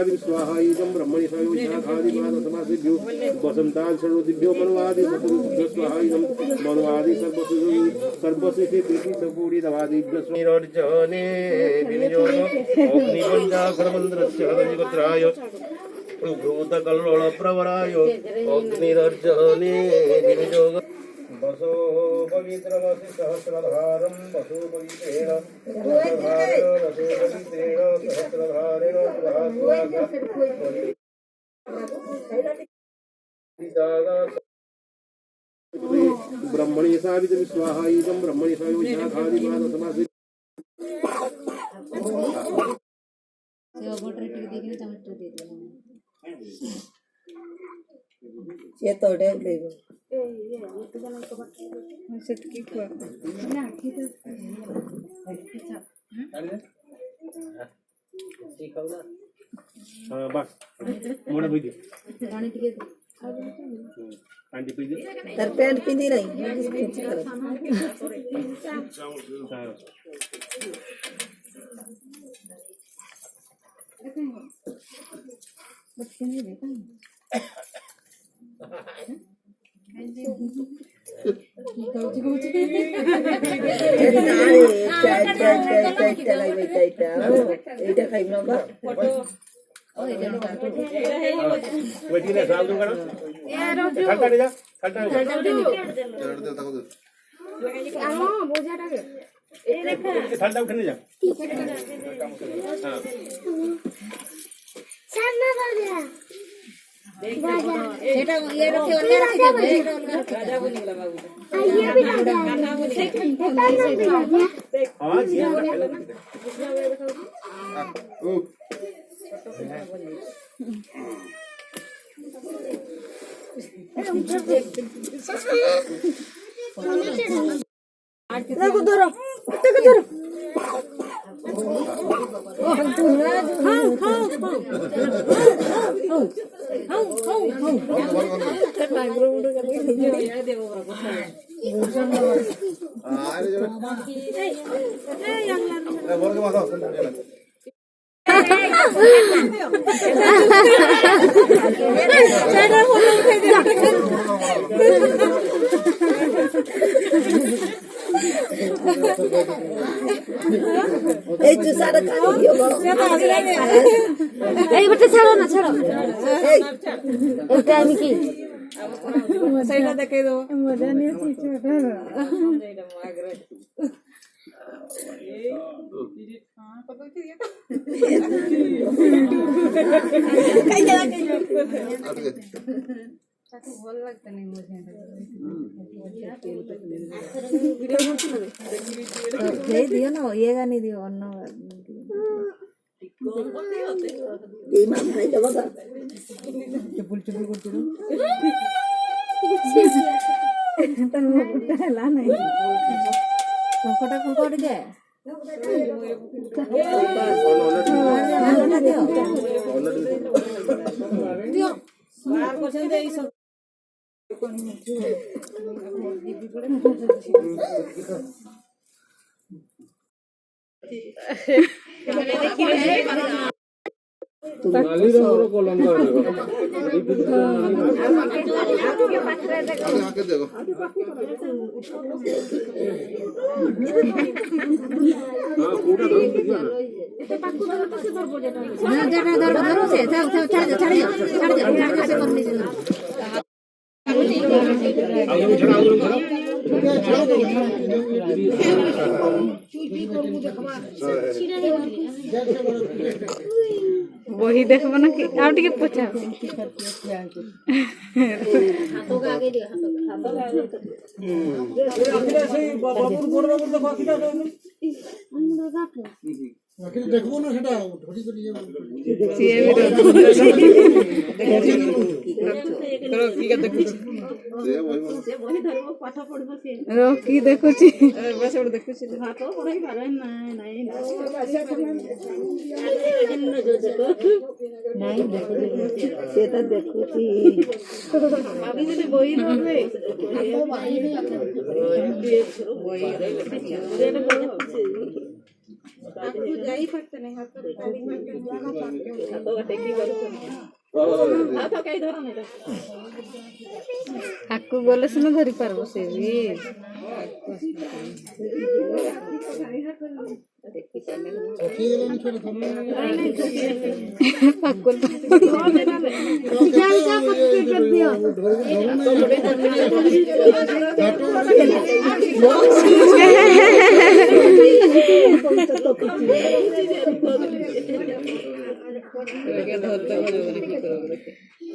स्वाहायुगं ब्रह्मणि स्वायोषाखादिमानसमासिभ्यो वसन्तान् सर्वदिभ्यो मनुवादि सर्वदिभ्यो स्वाहायुगं मनुवादि सर्वसिद्धि सपूरितवादिभ्यो स्वाहायुगं विनियोग अग्निपञ्चाकरमन्त्रस्य हरनिगत्राय भूतकल्लोलप्रवराय अग्निरर्जने विनियोग वसो पवित्रमसि सहस्रधारं वसो पवित्रेण सहस्रधारेण ब्रह्मणि सावित्री स्वाहायुगं ब्रह्मणि स्वायोषाखादिमानसमासिभ्यो ये तोड़े लेगो बस मोड़ा बुझ आंटी पी तर पैंट पिंदी नहीं खींच कर এইটা খাইব না বা वेटिने साल दूंगा ना खट्टा ले जा खट्टा আমো বোঝাটাকে এই রেখা ठंडा उठने जा हां সামনে বাজা এটা ये रखे ओने रखे राजा बोलीला बाबू ये भी राजा हां जी ओ देखो धरो এই যে সারা কাজ দিও এই বেটা ছাড়ো না ছাড়ো এটা আমি কি সেইটা দেখে দাও মজা নিয়েছি ছোটা এইটা মাগরে ভাল লাগতে নেই মুঝে दे दियो ना ये गाने दियो अन्न এই মাছ খাই দেব না চুপুল চুপুল করতে দাও তার মুখটা হেলা নাই সংকটা কোন দে দিও আর পছন্দ এই সব वही देखबो ना कि आउ टिके पछा देखबो ना सेटा धोटी करी की देखुची ଯାଇ ପାରତେ ନାହିଁ ହାତ ଟେକି ଆକୁ ଗଲେ ସିନା ଧରି ପାରବ ସେ ବି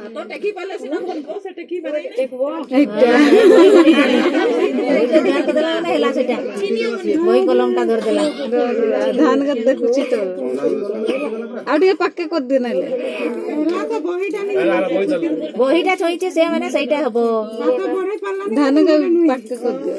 तो टेकी पाले सिना बोलबो से टेकी पाले देखबो ध्यान देला ना हेला सेटा वही कलमटा धर देला धान गद देखुची तो आउडी पक्के कर दे नाले तो बहिटा छोइचे से माने सेटा हबो धान का पक्के कर दे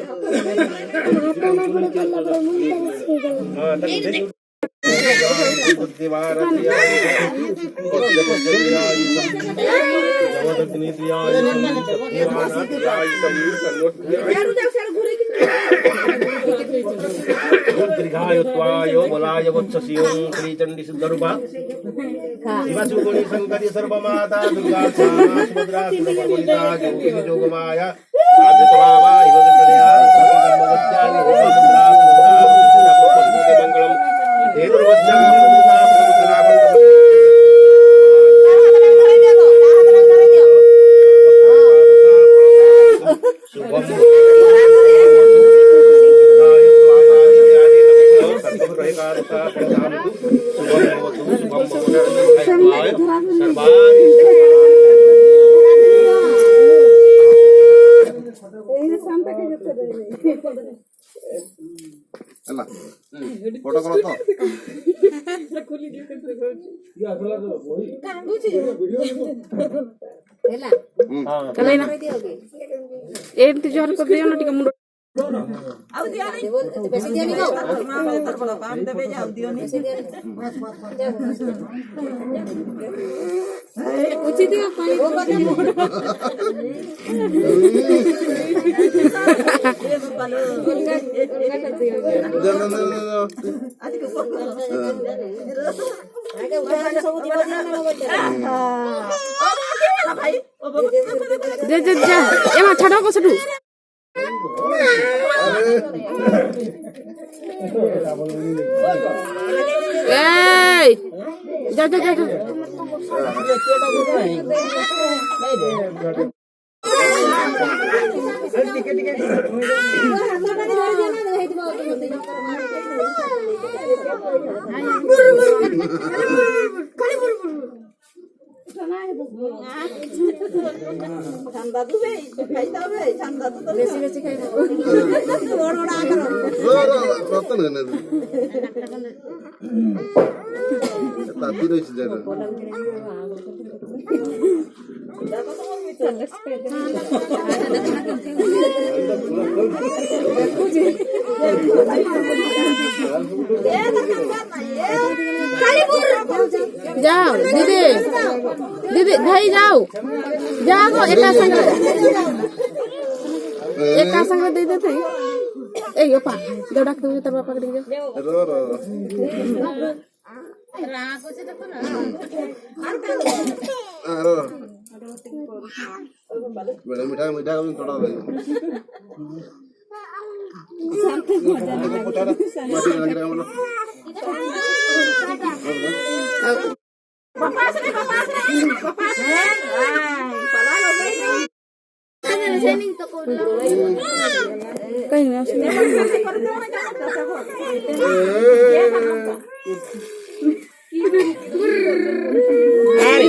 दीर्घायुत्वायो बलाय वत्सस्यों श्रीचंडी सिद्धरूपा शिवसुगुणी शंकरी सर्वमाता दुर्गा सुभद्रा सुरवनिता ज्योति जोगमाया साधुत्वावा हिमगंधर्या सर्वधर्मवत्या योगमुद्रा सुभद्रा मंगलम हेतुर्वत्या सुभद्रा एमती जोर कर दियो ना टिके मुंडो आउ दियो नहीं बेसी दियो नहीं काम देबे जाउ दियो नहीं कुछ दियो पानी वो बात आगे उठान सब दियो भाई जे जे जा एमा छडो को छडू ए जा जा जा दादू भाई खाइता भाई दादू तो बेसी बेसी खाइता बड़ बड़ आकर रतन ने ताती रही जरा जाओ दीदी दीदी भाई जाओ जाओ एका संग दे देते ए यो पा जो डाक दे तर बापा के जा रो रो राको से देखो ना रो बड़ा मीठा मीठा थोड़ा भाई शांत हो जा माटी लग रहा है पापा से पला लो गई नहीं तो कहीं ना अरे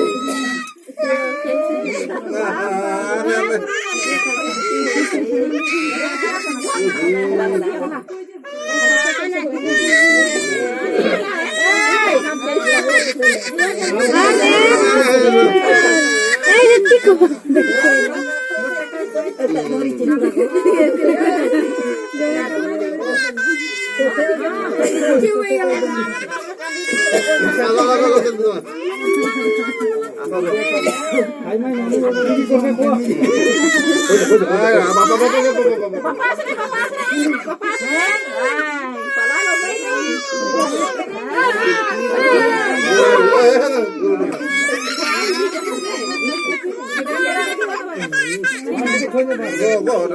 पापा Go, go.